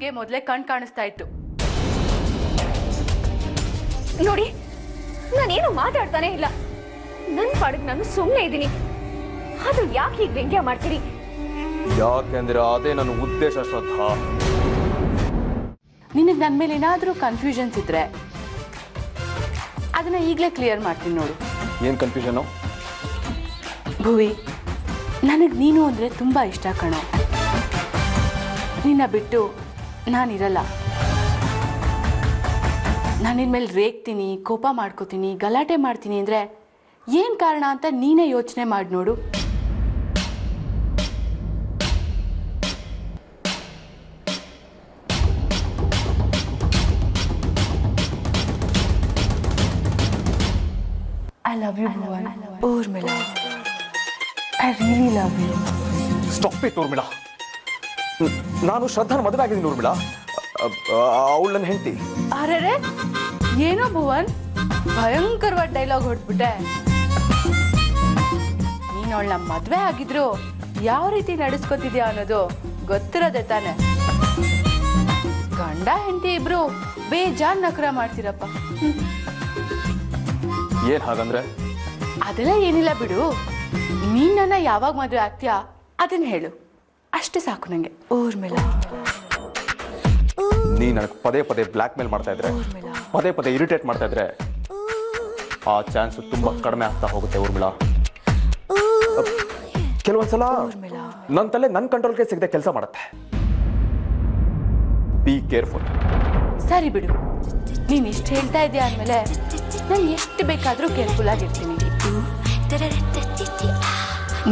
ನನಗೆ ಮೊದಲೇ ಕಣ್ ಕಾಣಿಸ್ತಾ ಇತ್ತು. ನೋಡಿ, ನಾನೇನು ಮಾತಾಡ್ತಾನೆ ಇಲ್ಲ. ನನ್ನ ಪಾಡಿಗೆ ನಾನು ಸುಮ್ಮನೆ ಇದ್ದೀನಿ. ಅದು ಯಾಕೆ ಹೀಗೆ ವ್ಯಂಗ್ಯ ಮಾಡ್ತೀರಿ? ಯಾಕೆಂದ್ರೆ ಅದೇ ನನ್ನ ಉದ್ದೇಶ ಶ್ರದ್ಧಾ. ನಿನಗೆ ನನ್ನ ಮೇಲೆ ಏನಾದರೂ ಕನ್ಫ್ಯೂಷನ್ಸ್ ಇದ್ರೆ ಅದನ್ನ ಈಗಲೇ ಕ್ಲಿಯರ್ ಮಾಡ್ತೀನಿ ನೋಡು. ಏನು ಕನ್ಫ್ಯೂಷನು? ಭುವಿ, ನನಗೆ ನೀನು ಅಂದರೆ ತುಂಬ ಇಷ್ಟ ಕಣೋ. ನಿನ್ನ ಬಿಟ್ಟು ನಾನಿರಲ್ಲ. ನಾನು ನಿನ್ನ ಮೇಲೆ ರೇಗ್ತೀನಿ, ಕೋಪ ಮಾಡ್ಕೋತೀನಿ, ಗಲಾಟೆ ಮಾಡ್ತೀನಿ ಅಂದರೆ ಏನು ಕಾರಣ ಅಂತ ನೀನೇ ಯೋಚನೆ ಮಾಡಿ ನೋಡು. I love you, Bhuvan. Urmila. I really love you. Stop it Urmila. ನಾನು ಶ್ರದ್ಧಾನ ಮದುವೆ ಆಗಿದ್ದೀನಿ ಊರ್ಮಿಳಾ. ಅವಳು ನನ್ನ ಹೆಂಡತಿ. ಅರೆ ಏನೋ ಭುವನ್, ಭಯಂಕರವಾದ ಡೈಲಾಗ್ ಹೊಡ್ಬಿಟ್ಟೆ. ನೀನು ಅವಳನ್ನ ಮದುವೆ ಆಗಿದ್ರು ಯಾವ ರೀತಿ ನಡೆಸ್ಕೊತಿದ್ಯಾ ಅನ್ನೋದು ಗೊತ್ತಿರೋದೆ ತಾನೆ. ಗಂಡ ಹೆಂಡತಿ ಇಬ್ರು ಬೇಜಾನ್ ನಕರ ಮಾಡ್ತೀರಪ್ಪ. ಏನ್ ಹಾಗಂದ್ರೆ? ಅದೆಲ್ಲ ಏನಿಲ್ಲ ಬಿಡು. ನೀನ್ ನನ್ನ ಯಾವಾಗ ಮದುವೆ ಆಗ್ತೀಯಾ ಅದನ್ನ ಹೇಳು, ಅಷ್ಟೇ ಸಾಕು ನಂಗೆ. ಊರ್ಮಿಳಾ, ನೀ ನನಗೆ ಪದೇ ಪದೇ ಬ್ಲ್ಯಾಕ್ ಮೇಲ್ ಮಾಡ್ತಾ ಇದ್ರೆ, ಪದೇ ಪದೇ ಇರಿಟೇಟ್ ಮಾಡ್ತಾ ಇದ್ರೆ ಆ ಚಾನ್ಸ್ ತುಂಬಾ ಕಡಿಮೆ ಆಗ್ತಾ ಹೋಗುತ್ತೆ ಊರ್ಮಿಳಾ. ಕೆಲವೊಂದ್ಸಲ ನನ್ನ ತಲೆ ನನ್ನ ಕಂಟ್ರೋಲ್ಗೆ ಸಿಗದೆ ಕೆಲಸ ಮಾಡುತ್ತೆ. Be careful. ಸರಿ ಬಿಡು, ನೀನ್ ಇಷ್ಟು ಹೇಳ್ತಾ ಇದೀಯ ಅಂದಮೇಲೆ ನಾನು ಎಷ್ಟು ಬೇಕಾದರೂ ಕೇರ್ಫುಲ್ ಆಗಿರ್ತೀನಿ.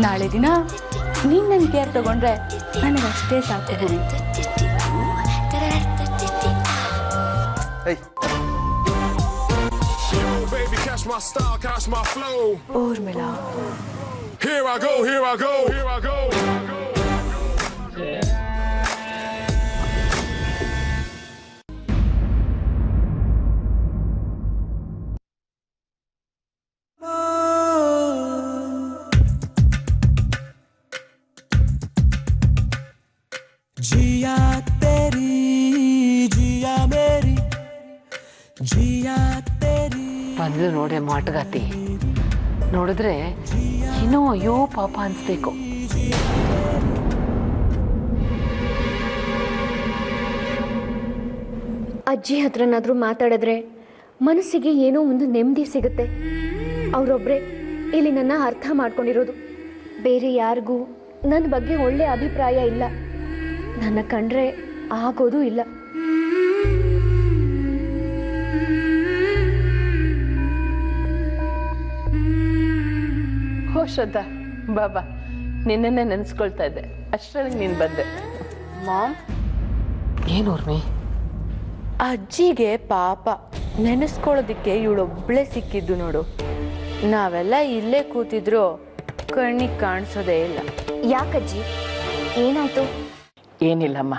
ನಾಳೆ ದಿನ ನೀನ್ ನನ್ನ ಕೇರ್ ತಗೊಂಡ್ರೆ ನನಗಷ್ಟೇ ಸಾಕು ಗುರಿ. Urmila, Here I go, here I go, here I go. जिया तेरी जिया मेरी जिया तेरी. ಬಂದು ನೋಡೆ ಮಾಟಗಾತಿ ನೋಡಿದ್ರೆ ಏನೋ ಅಯ್ಯೋ ಪಾಪ ಅನ್ಸ್ಬೇಕು. ಅಜ್ಜಿ ಹತ್ರನಾದ್ರೂ ಮಾತಾಡಿದ್ರೆ ಮನಸ್ಸಿಗೆ ಏನೋ ಒಂದು ನೆಮ್ಮದಿ ಸಿಗುತ್ತೆ. ಅವರೊಬ್ಬರೇ ಇಲ್ಲಿ ನನ್ನ ಅರ್ಥ ಮಾಡ್ಕೊಂಡಿರೋದು. ಬೇರೆ ಯಾರಿಗೂ ನನ್ನ ಬಗ್ಗೆ ಒಳ್ಳೆ ಅಭಿಪ್ರಾಯ ಇಲ್ಲ. ನನ್ನ ಕಂಡ್ರೆ ಆಗೋದು ಇಲ್ಲ. ಹೋ ಶ್ರದ್ಧಾ, ಬಾಬಾ ನಿನ್ನೆ ನೆನೆಸ್ಕೊಳ್ತಾ ಇದ್ದೆ, ಅಷ್ಟರಲ್ಲಿ ನೀನು ಬಂದೆ. ಮಾಮ್, ಏನು ಊರ್ಮಿ? ಅಜ್ಜಿಗೆ ಪಾಪ ನೆನೆಸ್ಕೊಳ್ಳೋದಿಕ್ಕೆ ಇವಳೊಬ್ಳೆ ಸಿಕ್ಕಿದ್ದು ನೋಡು. ನಾವೆಲ್ಲ ಇಲ್ಲೇ ಕೂತಿದ್ರು ಕಣ್ಣಿಗೆ ಕಾಣಿಸೋದೇ ಇಲ್ಲ. ಯಾಕಜ್ಜಿ, ಏನಾಯ್ತು? ಏನಿಲ್ಲಮ್ಮ,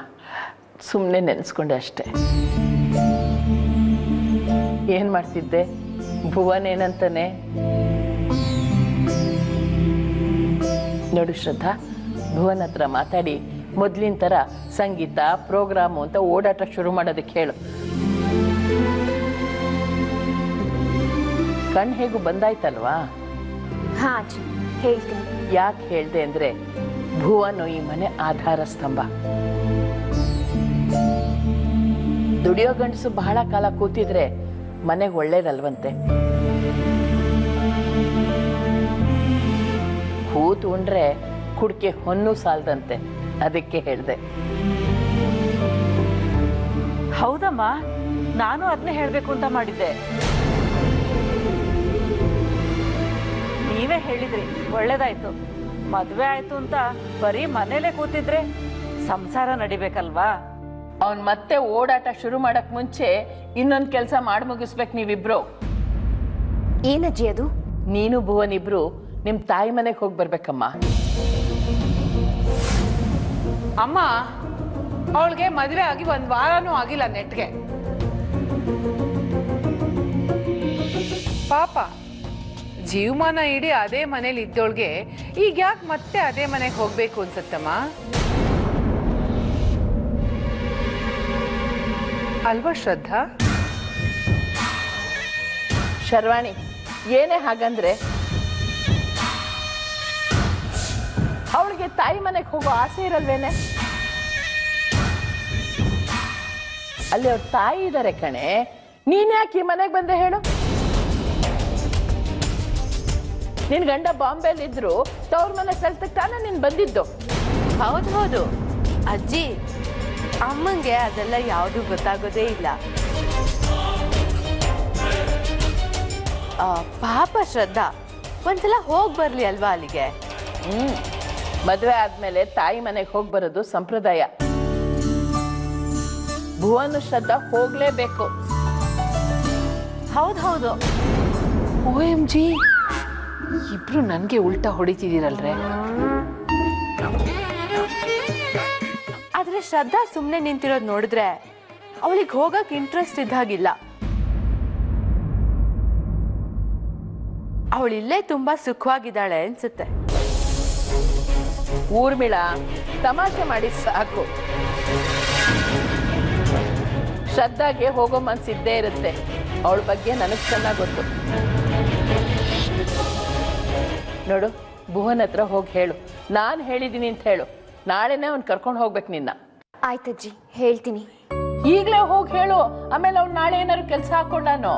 ಸುಮ್ಮನೆ ನೆನೆಸ್ಕೊಂಡೆ ಅಷ್ಟೆ. ಏನು ಮಾಡ್ತಿದ್ದೆ? ಭುವನ್ ಏನಂತಾನೆ ನೋಡು ಶ್ರದ್ಧಾ, ಭುವನ್ ಹತ್ರ ಮಾತಾಡಿ ಮೊದಲಿನ ಥರ ಸಂಗೀತ ಪ್ರೋಗ್ರಾಮು ಅಂತ ಓಡಾಟ ಶುರು ಮಾಡೋದಕ್ಕೆ ಹೇಳು. ಕಣ್ಣು ಹೇಗೂ ಬಂದಾಯ್ತಲ್ವಾ? ಹಾ ಅಜ್ಜಿ, ಹೇಳ್ತೀನಿ. ಯಾಕೆ ಹೇಳ್ದೆ ಅಂದರೆ ಭುವನು ಈ ಮನೆ ಆಧಾರ ಸ್ತಂಭ. ದುಡಿಯೋ ಗಂಡಸು ಬಹಳ ಕಾಲ ಕೂತಿದ್ರೆ ಮನೆಗೆ ಒಳ್ಳೇದಲ್ವಂತೆ. ಕೂತು ಉಂಡ್ರೆ ಕುಡಿಕೆ ಹೊನ್ನು ಸಾಲದಂತೆ, ಅದಕ್ಕೆ ಹೇಳ್ದೆ. ಹೌದಮ್ಮ, ನಾನು ಅದನ್ನೇ ಹೇಳಬೇಕು ಅಂತ ಮಾಡಿದ್ದೆ. ನೀವೇ ಹೇಳಿದ್ರಿ, ಒಳ್ಳೇದಾಯ್ತು. ಮದುವೆ ಆಯ್ತು ಅಂತ ಬರೀ ಮನೇಲೆ ಕೂತಿದ್ರೆ ಸಂಸಾರ ನಡಿಬೇಕಲ್ವಾ? ಅವನ್ ಮತ್ತೆ ಓಡಾಟ ಶುರು ಮಾಡಕ್ ಮುಂಚೆ ಇನ್ನೊಂದು ಕೆಲಸ ಮಾಡಿ ಮುಗಿಸ್ಬೇಕು ನೀವಿಬ್ರು. ಏನಜ್ಜಿ ಅದು? ನೀನು ಭುವನ್ ಇಬ್ರು ನಿಮ್ ತಾಯಿ ಮನೆಗೆ ಹೋಗಿ ಬರ್ಬೇಕಮ್ಮ. ಅಮ್ಮ, ಅವಳಿಗೆ ಮದುವೆ ಆಗಿ 1 ವಾರನೂ ಆಗಿಲ್ಲ ನೆಟ್ಗೆ. ಪಾಪ ಜೀವಮಾನ ಇಡೀ ಅದೇ ಮನೇಲಿ ಇದ್ದೋಳ್ಗೆ ಈಗ ಯಾಕೆ ಮತ್ತೆ ಅದೇ ಮನೆಗೆ ಹೋಗ್ಬೇಕು ಅನ್ಸತ್ತಮ್ಮ? ಅಲ್ವಾ ಶ್ರದ್ಧಾ? ಶರ್ವಾಣಿ, ಏನೇ ಹಾಗಂದ್ರೆ ಅವಳಿಗೆ ತಾಯಿ ಮನೆಗೆ ಹೋಗೋ ಆಸೆ ಇರಲ್ವೇನೆ? ಅಲ್ಲಿ ಅವ್ರ ತಾಯಿ ಇದ್ದಾರೆ ಕಣೆ. ನೀನ್ ಯಾಕೆ ಈ ಮನೆಗೆ ಬಂದೆ ಹೇಳು? ನಿನ್ ಗಂಡ ಬಾಂಬೆಲಿದ್ರು ತವ್ರ ಮನೆ ಸಲ್ತಕ್ಕೆ ತಾನೇ ನೀನ್ ಬಂದಿದ್ದು. ಹೌದು ಅಜ್ಜಿ, ಅಮ್ಮಂಗೆ ಅದೆಲ್ಲ ಯಾವುದು ಗೊತ್ತಾಗೋದೇ ಇಲ್ಲ. ಪಾಪ ಶ್ರದ್ಧಾ, ಒಂದ್ಸಲ ಹೋಗಿ ಬರ್ಲಿ ಅಲ್ವಾ ಅಲ್ಲಿಗೆ. ಮದುವೆ ಆದ್ಮೇಲೆ ತಾಯಿ ಮನೆಗೆ ಹೋಗಿ ಬರೋದು ಸಂಪ್ರದಾಯ. ಭುವನ್ ಶ್ರದ್ಧಾ ಹೋಗ್ಲೇಬೇಕು. ಹೌದು. OMG, ಇಬ್ರು ನನ್ಗೆ ಉಲ್ಟಾ ಹೊಡಿತಿದ್ದೀರಲ್ರೇ. ಆದ್ರೆ ಶ್ರದ್ಧಾ ಸುಮ್ಮನೆ ನಿಂತಿರೋದು ನೋಡಿದ್ರೆ ಅವಳಿಗೆ ಹೋಗಕ್ ಇಂಟ್ರೆಸ್ಟ್ ಇದ್ದಾಗಿಲ್ಲ. ಅವಳಿಲ್ಲೇ ತುಂಬಾ ಸುಖವಾಗಿದ್ದಾಳೆ ಅನ್ಸುತ್ತೆ. ಊರ್ಮಿಳಾ, ತಮಾಷೆ ಮಾಡಿ ಸಾಕು. ಶ್ರದ್ಧಾಗೆ ಹೋಗೋ ಮನ್ಸಿದ್ದೇ ಇರುತ್ತೆ. ಅವಳ ಬಗ್ಗೆ ನನಗೆ ಚೆನ್ನಾಗಿ ಗೊತ್ತು. ನೋಡು, ಭುವನ್ ಹತ್ರ ಹೋಗಿ ಹೇಳು, ನಾನು ಹೇಳಿದ್ದೀನಿ ಅಂತ ಹೇಳು. ನಾಳೆನೇ ಅವ್ನು ಕರ್ಕೊಂಡು ಹೋಗ್ಬೇಕು ನಿನ್ನ. ಆಯ್ತಜ್ಜಿ, ಹೇಳ್ತೀನಿ. ಈಗಲೇ ಹೋಗಿ ಹೇಳು, ಆಮೇಲೆ ಅವ್ನು ನಾಳೆ ಏನಾದ್ರು ಕೆಲಸ ಹಾಕೊಂಡಾನು.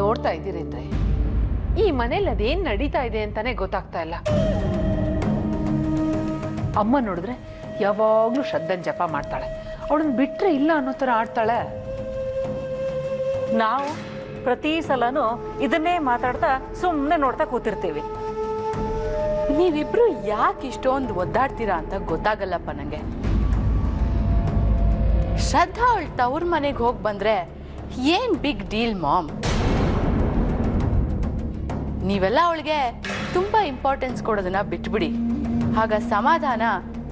ನೋಡ್ತಾ ಇದ್ದೀರೇನ್ರಿ, ಈ ಮನೇಲಿ ಅದೇನ್ ನಡೀತಾ ಇದೆ ಅಂತಾನೆ ಗೊತ್ತಾಗ್ತಾ ಇಲ್ಲ. ಅಮ್ಮ ನೋಡಿದ್ರೆ ಯಾವಾಗ್ಲೂ ಶ್ರದ್ಧನ್ ಜಪ ಮಾಡ್ತಾಳೆ. ಅವಳನ್ನ ಬಿಟ್ರೆ ಇಲ್ಲ ಅನ್ನೋ ತರ ಆಡ್ತಾಳೆ. ನಾವು ಪ್ರತಿ ಸಲನೂ ಇದನ್ನೇ ಮಾತಾಡ್ತಾ ಸುಮ್ಮನೆ ನೋಡ್ತಾ ಕೂತಿರ್ತೀವಿ. ನೀವಿಬ್ರು ಯಾಕೆ ಇಷ್ಟೊಂದು ಒದ್ದಾಡ್ತೀರಾ ಅಂತ ಗೊತ್ತಾಗಲ್ಲಪ್ಪ ನಂಗೆ. ಶ್ರದ್ಧಾ ಅವಳ ತವ್ರ ಮನೆಗೆ ಹೋಗಿ ಬಂದ್ರೆ ಏನ್ ಬಿಗ್ ಡೀಲ್ ಮಾಮ್. ನೀವೆಲ್ಲ ಅವಳಿಗೆ ತುಂಬಾ ಇಂಪಾರ್ಟೆನ್ಸ್ ಕೊಡೋದನ್ನ ಬಿಟ್ಬಿಡಿ. ಆಗ ಸಮಾಧಾನ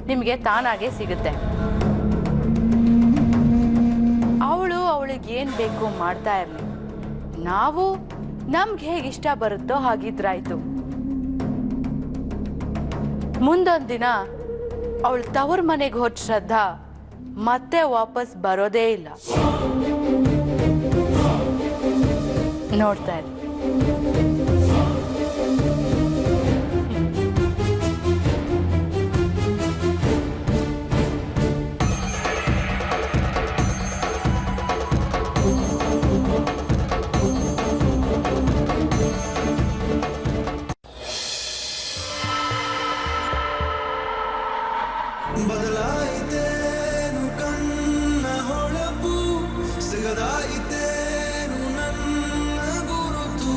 ನಿಮಗೆ ತಾನಾಗೆ ಸಿಗುತ್ತೆ. ಅವಳಿಗೆ ಏನ್ ಬೇಕು ಮಾಡ್ತಾ ಇರ್ಲಿ. ನಾವು ನಮ್ಗೆ ಹೇಗೆ ಇಷ್ಟ ಬರುತ್ತೋ ಹಾಗಿದ್ರಾಯ್ತು. ಮುಂದೊಂದ್ ದಿನ ಅವಳು ತವ್ರ ಮನೆಗೆ ಹೋದ ಶ್ರದ್ಧಾ ಮತ್ತೆ ವಾಪಸ್ ಬರೋದೇ ಇಲ್ಲ. ನೋಡ್ತಾ ಇರಿ. ಬದಲಾಯಿತೇನು ಕಣ್ಣ ಹೊಳಪು, ಸಿಗದಾಯಿತೇನು ನನ್ನ ಗುರುತು,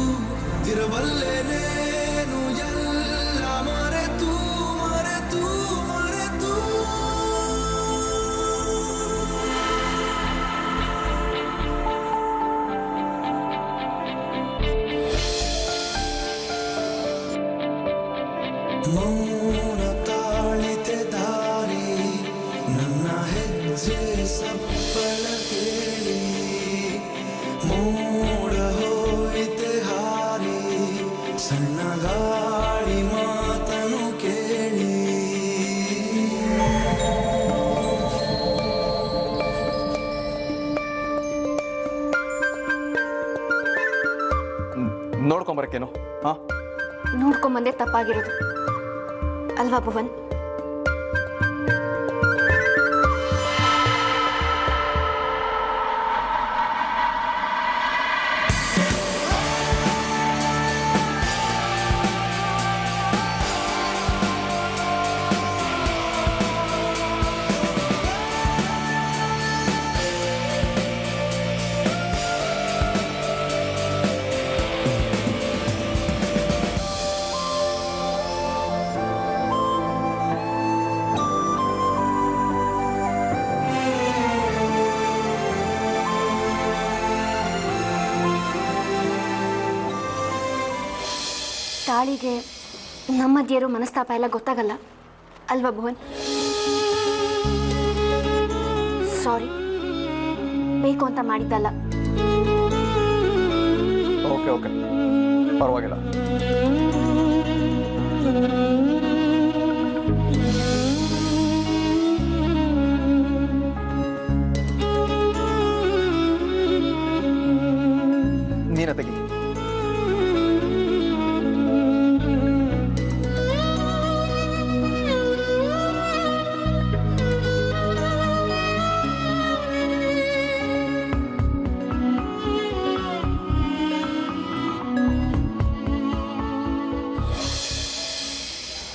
ಇರಬಲ್ಲೆನೇನು ಎಲ್ಲ ಮರೆತು ಮರೆತು ಮರೆತು. ಮೌನ ತಾಳಿತೆ ದಾರಿ, ನನ್ನ ಹೆಜ್ಜೆ ಸಪ್ಪಳ ಕೇಳಿ, ಮೋಡ ಹೋಯಿತೆ ಹಾರಿ, ಸಣ್ಣ ಗಾಳಿ ಮಾತನು ಕೇಳಿ. ನೋಡ್ಕೊಂಬರಕ್ಕೇನು? ಹಾ, ನೋಡ್ಕೊಂಬಂದೆ ತಪ್ಪಾಗಿರೋದು ಅಲ್ವಾ ಭುವನ್? ತಾಳಿಗೆ ನಮ್ಮ ಮಧ್ಯೆ ಇರೋ ಮನಸ್ತಾಪ ಎಲ್ಲ ಗೊತ್ತಾಗಲ್ಲ ಅಲ್ವಾ ಭುವನ್? ಸಾರಿ. ಬೇಕು ಅಂತ ಮಾಡಿದ್ದಲ್ಲ. ಓಕೆ ಓಕೆ, ಪರವಾಗಿಲ್ಲ. ನೀನ ತೆಗಿ.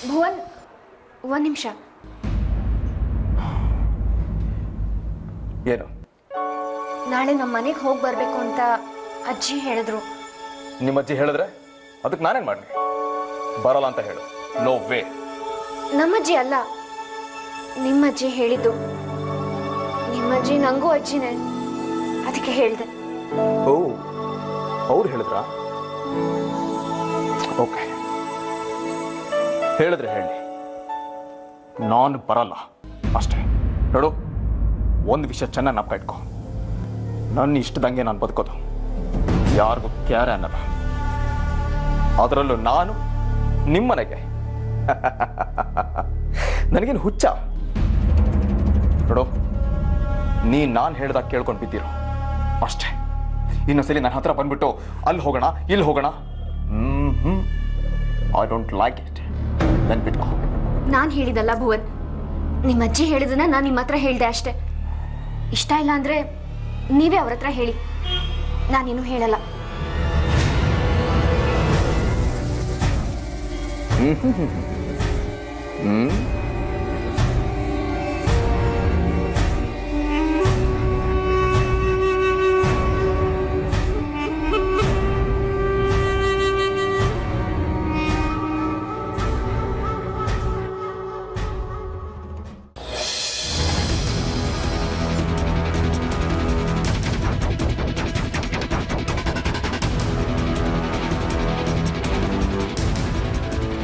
ಭುವನ್, ಒಂದು ನಿಮಿಷ. ಏನು? ನಾಳೆ ನಮ್ಮ ಮನೆಗೆ ಹೋಗಿ ಬರಬೇಕು ಅಂತ ಅಜ್ಜಿ ಹೇಳಿದ್ರು. ನಿಮ್ಮ ಅಜ್ಜಿ ಹೇಳಿದ್ರೆ ಅದಕ್ಕೆ ನಾನೇನು ಮಾಡಲಿ? ಬರಲ್ಲ ಅಂತ ಹೇಳು. No way. ನಮ್ಮಜ್ಜಿ ಅಲ್ಲ, ನಿಮ್ಮಜ್ಜಿ ಹೇಳಿದ್ದು. ನಿಮ್ಮಜ್ಜಿ ನಂಗೂ ಅಜ್ಜಿನೇ, ಅದಕ್ಕೆ ಹೇಳಿದೆ. ಓ, ಅವ್ರು ಹೇಳಿದ್ರಾ? ಓಕೆ, ಹೇಳಿದ್ರೆ ಹೇಳಿ, ನಾನು ಬರಲ್ಲ ಅಷ್ಟೇ. ನೋಡು, ಒಂದು ವಿಷಯ ಚೆನ್ನಾಗಿ ನಾಪ್ಕ ಇಟ್ಕೊ. ನನ್ನ ಇಷ್ಟದಂಗೆ ನಾನು ಬದುಕೋದು, ಯಾರಿಗೂ ಕ್ಯಾರೆ ಅನ್ನಲ್ಲ. ಅದರಲ್ಲೂ ನಾನು ನಿಮ್ಮನೆಗೆ. ನನಗೇನು ಹುಚ್ಚ? ನೋಡು, ನಾನು ಹೇಳ್ದಾಗ ಕೇಳ್ಕೊಂಡು ಬಿದ್ದಿರೋ ಅಷ್ಟೇ. ಇನ್ನೊಂದ್ಸಲಿ ನನ್ನ ಹತ್ರ ಬಂದ್ಬಿಟ್ಟು ಅಲ್ಲಿ ಹೋಗೋಣ ಇಲ್ಲಿ ಹೋಗೋಣ, ಐ ಡೋಂಟ್ ಲೈಕ್ ಇಟ್. ನೆನ್ಪಿಟ್ಕೊ. ನಾನು ಹೇಳಿದಲ್ಲ ಭುವನ್, ನಿಮ್ಮ ಅಜ್ಜಿ ಹೇಳಿದನ್ನ ನಾನು ನಿಮ್ಮ ಹತ್ರ ಹೇಳಿದೆ ಅಷ್ಟೇ. ಇಷ್ಟ ಇಲ್ಲ ಅಂದ್ರೆ ನೀವೇ ಅವ್ರ ಹತ್ರ ಹೇಳಿ, ನಾನೇನು ಹೇಳಲ್ಲ.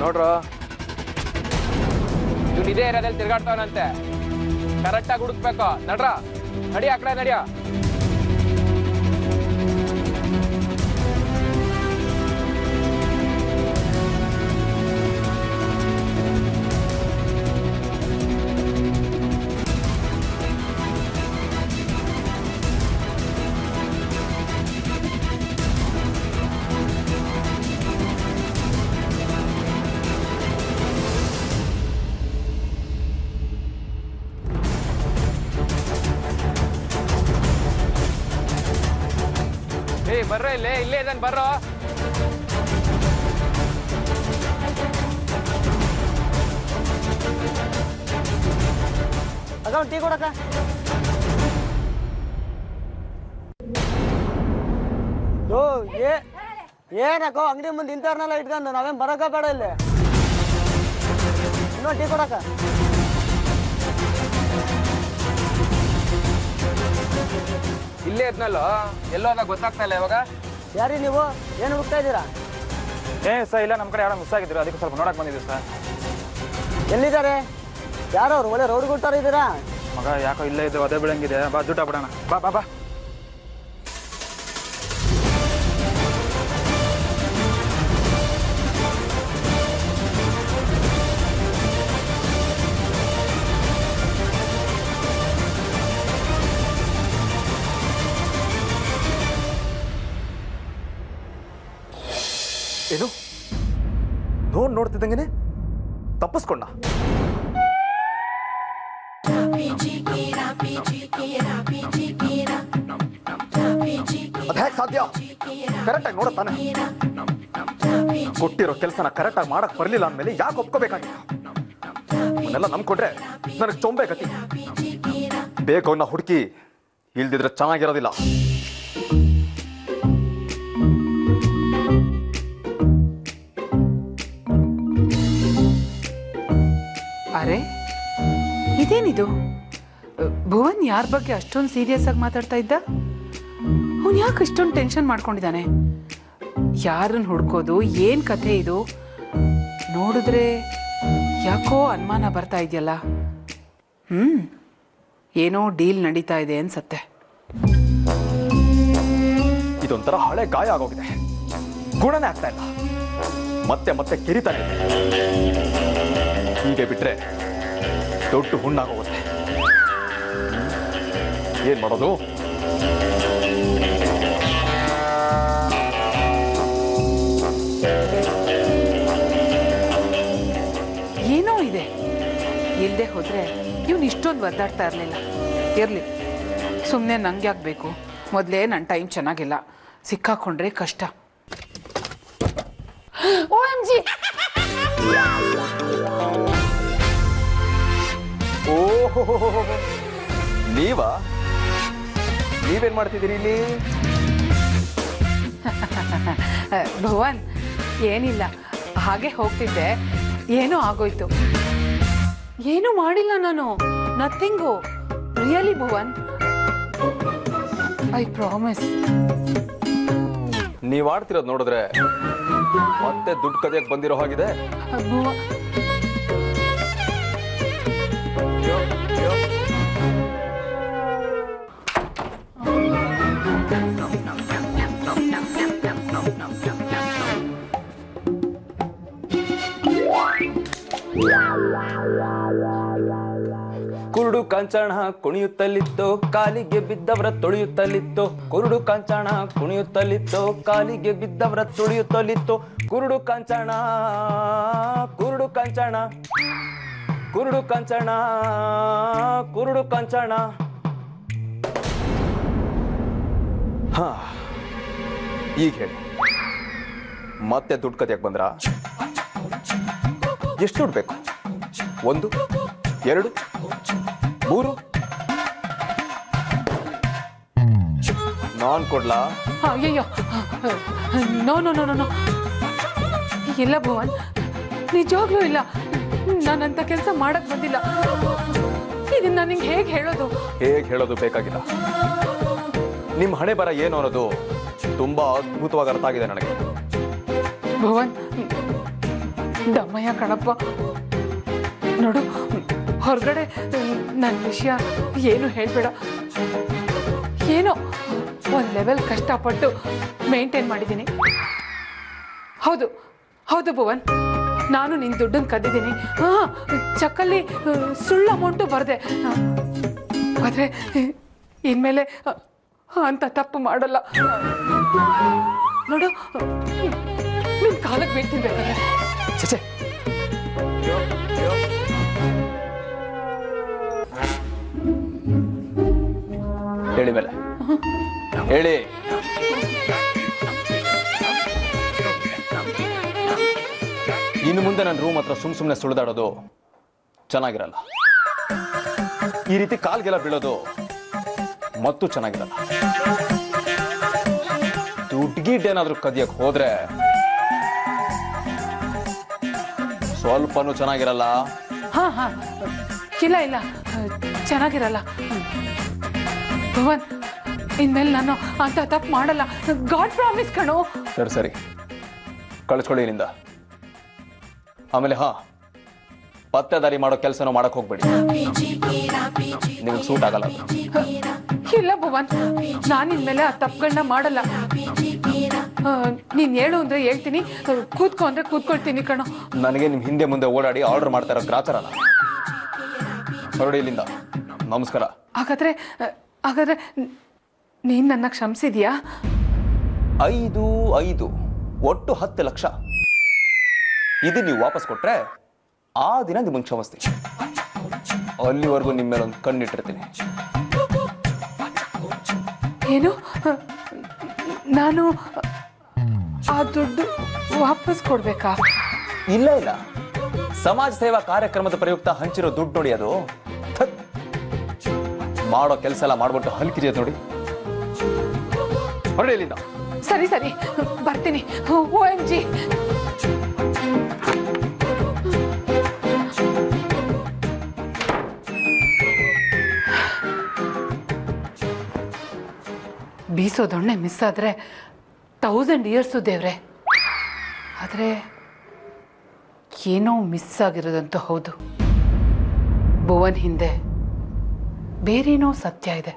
ನೋಡ್ರು, ಇವ್ನು ಇದೇ ಏರಿಯಾದಲ್ಲಿ ತಿರ್ಗಾಡ್ತಾವನಂತೆ. ಕರೆಕ್ಟಾಗಿ ಹುಡುಕ್ಬೇಕು. ನಡ್ರ, ನಡಿ, ಆ ಕಡೆ ನಡಿಯ. ಬರ್ರೋ, ಇಲ್ಲೇ ಇದನ್ ಬರ್ರೋ. ಅಕ್ಕ ಟೀ ಕೊಡಕ್ಕ. ಏನಕ್ಕೋ ಅಂಗಡಿ ಮುಂದೆ ಇಂಥವ್ರನ್ನೆಲ್ಲ ಇಟ್ಕೊಂಡು ನಾವೇನ್ ಬರಕ ಬೇಡ ಇಲ್ಲಿ. ಇನ್ನೊಂದು ಟೀ ಕೊಡಕ್ಕ. ಇಲ್ಲೇ ಇದ್ನಲ್ಲೋ, ಎಲ್ಲೋದಾಗ ಗೊತ್ತಾಗ್ತಾ ಇಲ್ಲ ಇವಾಗ. ಯಾರೀ ನೀವು? ಏನು ಹುಡುಕ್ತಾ ಇದ್ದೀರಾ? ಸರ್, ಇಲ್ಲ, ನಮ್ಮ ಕಡೆ ಯಾರೋ ಮಿಸ್ ಆಗಿದ್ರು, ಅದಕ್ಕೆ ಸ್ವಲ್ಪ ನೋಡಕ್ ಬಂದಿದ್ದೀವಿ ಸರ್. ಎಲ್ಲಿದ್ದಾರೆ? ಯಾರು ಅವ್ರು? ಒಳ್ಳೆ ರೋಡ್ ಕೊಡ್ತಾರ ಇದ್ದೀರಾ? ಮಗ ಯಾಕೋ ಇಲ್ಲೇ ಇದ್ದು ಅದೇ ಬೆಳಂಗಿದೆ. ಬಾ, ದುಡ್ಡು ಬಿಡೋಣ. ಬಾ ಬಾ ಬಾ. ಏನು ನೋಡ್ತಿದ್ದಂಗೆನೆ ತಪ್ಪಿಸ್ಕೊಂಡ? ಅದ್ ಹೇಗೆ ಸಾಧ್ಯ? ಕರೆಕ್ಟಾಗಿ ನೋಡುತ್ತಾನೆ. ಕೊಟ್ಟಿರೋ ಕೆಲಸನ ಕರೆಕ್ಟಾಗಿ ಮಾಡಕ್ ಬರ್ಲಿಲ್ಲ ಅಂದ್ಮೇಲೆ ಯಾಕೆ ಒಪ್ಕೋಬೇಕಾಗಿತ್ತು? ಅವನ್ನೆಲ್ಲ ನಂಬ್ಕೊಂಡ್ರೆ ನನಗೆ ಚೊಂಬೆ ಗತಿ. ಬೇಕು ಅವನ್ನ ಹುಡುಕಿ, ಇಲ್ದಿದ್ರೆ ಚೆನ್ನಾಗಿರೋದಿಲ್ಲ. ಅರೆ, ಇದೇನಿದು? ಭುವನ್ ಯಾರ ಬಗ್ಗೆ ಅಷ್ಟೊಂದು ಸೀರಿಯಸ್ ಆಗಿ ಮಾತಾಡ್ತಾ ಇದ್ದ? ಅವನು ಯಾಕೆ ಇಷ್ಟೊಂದು ಟೆನ್ಷನ್ ಮಾಡ್ಕೊಂಡಿದ್ದಾನೆ? ಯಾರನ್ನು ಹುಡ್ಕೋದು? ಏನು ಕಥೆ ಇದು? ನೋಡಿದ್ರೆ ಯಾಕೋ ಅನುಮಾನ ಬರ್ತಾ ಇದೆಯಲ್ಲ. ಏನೋ ಡೀಲ್ ನಡೀತಾ ಇದೆ ಅನ್ಸತ್ತೆ. ಇದೊಂಥರ ಹಳೆ ಗಾಯ ಆಗೋಗಿದೆ, ಗುಣನೇ ಆಗ್ತಾ ಇಲ್ಲ, ಮತ್ತೆ ಮತ್ತೆ ಕಿರಿತಾನೆ ಇದೆ. ಹೀಗೆ ಬಿಟ್ರೆ ದೊಡ್ಡ ಹುಣ್ಣಾಗೋಗುತ್ತೆ. ಏನ್ ಮಾಡೋದು? ಏನೋ ಇದೆ, ಇಲ್ಲದೆ ಹೋದ್ರೆ ಇವನು ಇಷ್ಟೊಂದು ಒದ್ದಾಡ್ತಾ ಇರಲಿಲ್ಲ. ಇರಲಿ, ಸುಮ್ಮನೆ ನಂಗೆ ಯಾಕೆ ಬೇಕು? ಮೊದಲೇ ನನ್ನ ಟೈಮ್ ಚೆನ್ನಾಗಿಲ್ಲ, ಸಿಕ್ಕಾಕೊಂಡ್ರೆ ಕಷ್ಟ. OMG! ಓಹೋ, ನೀವೇನ್ ಮಾಡ್ತಿದ್ದೀರಿ ಇಲ್ಲಿ? ಭುವನ್, ಏನಿಲ್ಲ, ಹಾಗೆ ಹೋಗ್ತಿದ್ದೆ, ಏನೋ ಆಗೋಯ್ತು. ಏನೂ ಮಾಡಿಲ್ಲ ನಾನು, nothing. Really Bhuvan, I promise. ನೀವ್ ಆಡ್ತಿರೋದು ನೋಡಿದ್ರೆ ಮತ್ತೆ ದುಡ್ಡು ಕದಿಯಕ್ಕೆ ಬಂದಿರೋ ಹಾಗಿದೆ. ಕುರುಡು ಕಾಂಚಾಣ ಕುಣಿಯುತ್ತಲಿತ್ತು, ಕಾಲಿಗೆ ಬಿದ್ದವರ ತೊಳೆಯುತ್ತಲಿತ್ತು. ಕುರುಡು ಕಾಂಚಾಣ ಕುಣಿಯುತ್ತಲಿತ್ತು, ಕಾಲಿಗೆ ಬಿದ್ದವರ ತೊಳೆಯುತ್ತಲಿತ್ತು. ಕುರುಡು ಕಾಂಚಾಣ, ಕುರುಡು ಕಾಂಚಾಣ, ಕುರುಡು ಕಾಂಚಾಣ, ಕುರುಡು ಕಾಂಚಾಣ. ಹಾ, ಈಗ ಹೇಳಿ, ಮತ್ತೆ ದುಡ್ಡು ಕದಿಯಕ್ಕೆ ಬಂದ್ರ? ಎಷ್ಟು ದುಡ್ಡು ಬೇಕು? 1, 2, 3? ನಾನ್ ಕೊಡ್ಲಾ? ಅಯ್ಯಯ್ಯೋ, ನೋ ನೋ ನೋ ನೋ, ಇಲ್ಲ ಭುವನ್, ನಿಜವಾಗ್ಲೂ ಇಲ್ಲ. ನಾನಂತ ಕೆಲಸ ಮಾಡಕ್ ಬಂದಿಲ್ಲ. ಇದನ್ನ ನನಗೆ ಹೇಗೆ ಹೇಳೋದು? ಹೇಗೆ ಹೇಳೋದು ಬೇಕಾಗಿಲ್ಲ. ನಿಮ್ಮ ಹಣೆ ಬರ ಏನು ಅನ್ನೋದು ತುಂಬಾ ಅದ್ಭುತವಾಗಿ ಅರ್ಥ ಆಗಿದೆ ನನಗೆ. ಭುವನ್, ದಮ್ಮಯ್ಯ ಕಣಪ್ಪ, ನೋಡು, ಹೊರಗಡೆ ನನ್ನ ವಿಷಯ ಏನು ಹೇಳ್ಬೇಡ. ಏನೋ ಒಂದು ಲೆವೆಲ್ ಕಷ್ಟಪಟ್ಟು ಮೇಂಟೈನ್ ಮಾಡಿದ್ದೀನಿ. ಹೌದು ಹೌದು ಭುವನ್, ನಾನು ನಿನ್ನ ದುಡ್ಡನ್ನು ಕದ್ದಿದ್ದೀನಿ. ಚೆಕ್ಕಲ್ಲಿ ಸುಳ್ಳು ಅಮೌಂಟು ಬರದೆ. ಆದರೆ ಇನ್ಮೇಲೆ ಅಂತ ತಪ್ಪು ಮಾಡಲ್ಲ. ನೋಡು, ನಿನ್ನ ಕಾಲಕ್ಕೆ ಬೀಳ್ತೀನಿ ಬೇಕಾದ್ರೆ. ಚಚೆ, ಹೇಳಿ ಮೇಲೆ ಹೇಳಿ. ಇನ್ನು ಮುಂದೆ ನನ್ನ ರೂಮ್ ಹತ್ರ ಸುಮ್ಮನೆ ಸುಳಿದಾಡೋದು ಚೆನ್ನಾಗಿರಲ್ಲ. ಈ ರೀತಿ ಕಾಲ್ಗೆಲ್ಲ ಬೀಳೋದು ಮತ್ತೂ ಚೆನ್ನಾಗಿರಲ್ಲ. ದುಡ್ಗಿಡ್ಡೇನಾದ್ರೂ ಕದಿಯಕ್ಕೆ ಹೋದ್ರೆ ಸ್ವಲ್ಪನೂ ಚೆನ್ನಾಗಿರಲ್ಲ. ಹಾ ಹಾ, ಇಲ್ಲ ಇಲ್ಲ, ಚೆನ್ನಾಗಿರಲ್ಲ. ಭುವನ್, ಇನ್ಮೇಲೆ ನಾನು ಅಂತ ತಪ್ಪು ಮಾಡಲ್ಲ. ಗಾಡ್ ಪ್ರಾಮಿಸ್ ಕಣೋ. ಸರಿ ಸರಿ, ಕಳಿಸ್ಕೊಳ್ಳಿ ಇಲ್ಲಿಂದ. ಆಮೇಲೆ ಹಾ, ಪತ್ತೆದಾರಿ ಮಾಡೋ ಕೆಲಸನೂ ಮಾಡಕ್ ಹೋಗ್ಬೇಡಿ, ನಿಮ್ಗೆ ಸೂಟ್ ಆಗಲ್ಲ. ಇಲ್ಲ ಭುವನ್, ನಾನು ಇನ್ಮೇಲೆ ಆ ತಪ್ಪುಗಳನ್ನ ಮಾಡಲ್ಲ. ನೀನ್ ಹೇಳು ಅಂದ್ರೆ ಹೇಳ್ತೀನಿ, ಕೂತ್ಕೊ ಅಂದ್ರೆ ಕೂತ್ಕೊಳ್ತೀನಿ ಕಣೋ. ನನಗೆ ನಿಮ್ ಹಿಂದೆ ಮುಂದೆ ಓಡಾಡಿ ಆರ್ಡರ್ ಮಾಡ್ತಾ ಇರೋ ಗ್ರಾಚಾರನ. ಹೊರಡಿ ಇಲ್ಲಿಂದ. ನಮಸ್ಕಾರ. ಹಾಗಾದ್ರೆ ಹಾಗಾದ್ರೆ ನೀನ್ ನನ್ನ ಕ್ಷಮಿಸಿದ್ಯಾ? 5 5 ಒಟ್ಟು 10 ಲಕ್ಷ. ಇದು ನೀವು ವಾಪಸ್ ಕೊಟ್ರೆ ಆ ದಿನ ನಿಮ್ಮನ್ನು ಕ್ಷಮಿಸ್ತೀನಿ. ಅಲ್ಲಿವರೆಗೂ ನಿಮ್ಮ ಮೇಲೆ ಒಂದು ಕಣ್ಣಿಟ್ಟಿರ್ತೀನಿ. ಏನು? ನಾನು ಆ ದುಡ್ಡು ವಾಪಸ್ ಕೊಡ್ಬೇಕಾ? ಇಲ್ಲ ಇಲ್ಲ, ಸಮಾಜ ಸೇವಾ ಕಾರ್ಯಕ್ರಮದ ಪ್ರಯುಕ್ತ ಹಂಚಿರೋ ದುಡ್ಡು ನೋಡಿ. ಅದು ಮಾಡೋ ಕೆಲಸ ಎಲ್ಲ ಮಾಡ್ಬಿಟ್ಟು ಹಲ್ಕಿರಿಯೋದು ನೋಡಿ. ಹೊರಡಿ ಇಲ್ಲಿಂದ. ಸರಿ ಸರಿ, ಬರ್ತೀನಿ. OMG. ಬೀಸೋ ದೊಣ್ಣೆ ಮಿಸ್ ಆದ್ರೆ 1000 ಇಯರ್ಸು ದೇವ್ರೆ. ಆದರೆ ಏನೋ ಮಿಸ್ ಆಗಿರೋದಂತೂ ಹೌದು. ಭುವನ್ ಹಿಂದೆ ಬೇರೇನೋ ಸತ್ಯ ಇದೆ.